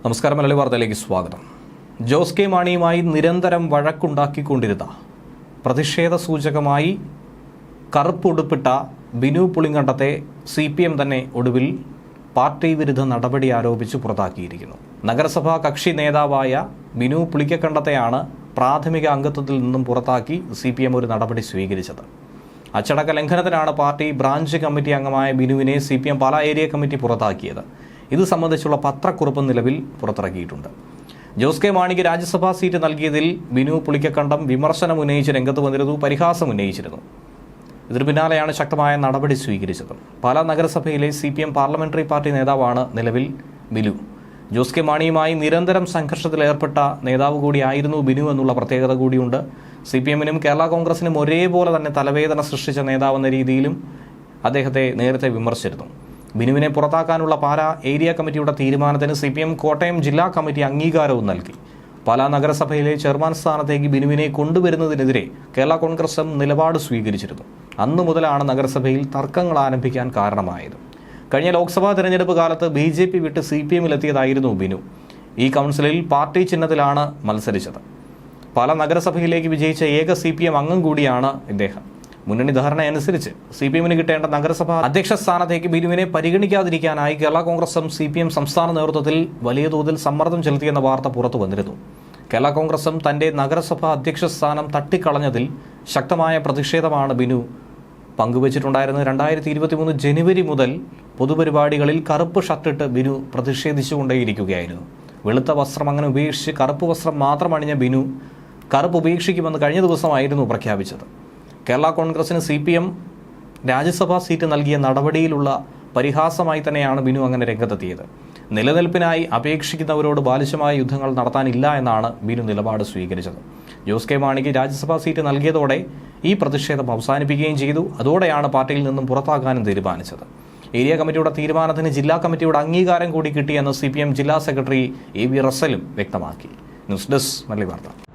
നമസ്കാരം, മലയാളി വാർത്തയിലേക്ക് സ്വാഗതം. ജോസ് കെ മാണിയുമായി നിരന്തരം വഴക്കുണ്ടാക്കിക്കൊണ്ടിരുന്ന പ്രതിഷേധ സൂചകമായി കറുപ്പുടുപ്പിട്ട ബിനു പുളിങ്കണ്ടത്തെ CPM തന്നെ ഒടുവിൽ പാർട്ടി വിരുദ്ധ നടപടി ആരോപിച്ച് പുറത്താക്കിയിരിക്കുന്നു. നഗരസഭാ കക്ഷി നേതാവായ ബിനു പുളിക്കക്കണ്ടത്തെയാണ് പ്രാഥമിക അംഗത്വത്തിൽ നിന്നും പുറത്താക്കി CPM ഒരു നടപടി സ്വീകരിച്ചത്. അച്ചടക്ക ലംഘനത്തിനാണ് പാർട്ടി ബ്രാഞ്ച് കമ്മിറ്റി അംഗമായ ബിനുവിനെ CPM പാലാ ഏരിയ കമ്മിറ്റി പുറത്താക്കിയത്. ഇത് സംബന്ധിച്ചുള്ള പത്രക്കുറിപ്പ് നിലവിൽ പുറത്തിറക്കിയിട്ടുണ്ട്. ജോസ് കെ മാണിക്ക് രാജ്യസഭാ സീറ്റ് നൽകിയതിൽ ബിനു പുളിക്കക്കണ്ടം വിമർശനം ഉന്നയിച്ച് രംഗത്ത് വന്നിരുന്നു, പരിഹാസം ഉന്നയിച്ചിരുന്നു. ഇതിനു പിന്നാലെയാണ് ശക്തമായ നടപടി സ്വീകരിച്ചത്. പാലാ നഗരസഭയിലെ CPM പാർലമെന്ററി പാർട്ടി നേതാവാണ് നിലവിൽ ബിനു. ജോസ് കെ മാണിയുമായി നിരന്തരം സംഘർഷത്തിലേർപ്പെട്ട നേതാവ് കൂടിയായിരുന്നു ബിനു എന്നുള്ള പ്രത്യേകത കൂടിയുണ്ട്. CPMനും കേരള കോൺഗ്രസിനും ഒരേപോലെ തന്നെ തലവേദന സൃഷ്ടിച്ച നേതാവെന്ന രീതിയിലും അദ്ദേഹത്തെ നേരത്തെ വിമർശിച്ചിരുന്നു. ബിനുവിനെ പുറത്താക്കാനുള്ള പാലാ ഏരിയ കമ്മിറ്റിയുടെ തീരുമാനത്തിന് CPM കോട്ടയം ജില്ലാ കമ്മിറ്റി അംഗീകാരവും നൽകി. പാലാ നഗരസഭയിലെ ചെയർമാൻ സ്ഥാനത്തേക്ക് ബിനുവിനെ കൊണ്ടുവരുന്നതിനെതിരെ കേരള കോൺഗ്രസും നിലപാട് സ്വീകരിച്ചിരുന്നു. അന്നു മുതലാണ് നഗരസഭയിൽ തർക്കങ്ങൾ ആരംഭിക്കാൻ കാരണമായത്. കഴിഞ്ഞ ലോക്സഭാ തെരഞ്ഞെടുപ്പ് കാലത്ത് BJP വിട്ട് CPMലെത്തിയതായിരുന്നു ബിനു. ഈ കൗൺസിലിൽ പാർട്ടി ചിഹ്നത്തിലാണ് മത്സരിച്ചത്. പാലാ നഗരസഭയിലേക്ക് വിജയിച്ച ഏക CPM അംഗം കൂടിയാണ് ഇദ്ദേഹം. മുന്നണി ധാരണ അനുസരിച്ച് CPMന് കിട്ടേണ്ട നഗരസഭാ അധ്യക്ഷ സ്ഥാനത്തേക്ക് ബിനുവിനെ പരിഗണിക്കാതിരിക്കാനായി കേരള കോൺഗ്രസും CPM സംസ്ഥാന നേതൃത്വത്തിൽ വലിയ തോതിൽ സമ്മർദ്ദം ചെലുത്തിയെന്ന വാർത്ത പുറത്തു വന്നിരുന്നു. കേരള കോൺഗ്രസും തന്റെ നഗരസഭാ അധ്യക്ഷ സ്ഥാനം തട്ടിക്കളഞ്ഞതിൽ ശക്തമായ പ്രതിഷേധമാണ് ബിനു പങ്കുവച്ചിട്ടുണ്ടായിരുന്നത്. 2023 ജനുവരി മുതൽ പൊതുപരിപാടികളിൽ കറുപ്പ് ഷർട്ടിട്ട് ബിനു പ്രതിഷേധിച്ചുകൊണ്ടേയിരിക്കുകയായിരുന്നു. വെളുത്ത വസ്ത്രം അങ്ങനെ ഉപേക്ഷിച്ച് കറുപ്പ് വസ്ത്രം മാത്രം അണിഞ്ഞ ബിനു കറുപ്പ് ഉപേക്ഷിക്കുമെന്ന് കഴിഞ്ഞ ദിവസമായിരുന്നു പ്രഖ്യാപിച്ചത്. കേരള കോൺഗ്രസിന് CPM രാജ്യസഭാ സീറ്റ് നൽകിയ നടപടിയിലുള്ള പരിഹാസമായി തന്നെയാണ് ബിനു അങ്ങനെ രംഗത്തെത്തിയത്. നിലനിൽപ്പിനായി അപേക്ഷിക്കുന്നവരോട് ബാലിശമായ യുദ്ധങ്ങൾ നടത്താനില്ല എന്നാണ് ബിനു നിലപാട് സ്വീകരിച്ചത്. ജോസ് കെ മാണിക്ക് രാജ്യസഭാ സീറ്റ് നൽകിയതോടെ ഈ പ്രതിഷേധം അവസാനിപ്പിക്കുകയും ചെയ്തു. അതോടെയാണ് പാർട്ടിയിൽ നിന്നും പുറത്താക്കാനും തീരുമാനിച്ചത്. ഏരിയ കമ്മിറ്റിയുടെ തീരുമാനത്തിന് ജില്ലാ കമ്മിറ്റിയുടെ അംഗീകാരം കൂടി കിട്ടിയെന്ന് CPM ജില്ലാ സെക്രട്ടറി AV റസലും വ്യക്തമാക്കി. ന്യൂസ് ഡെസ്ക് മലയാളി വാർത്ത.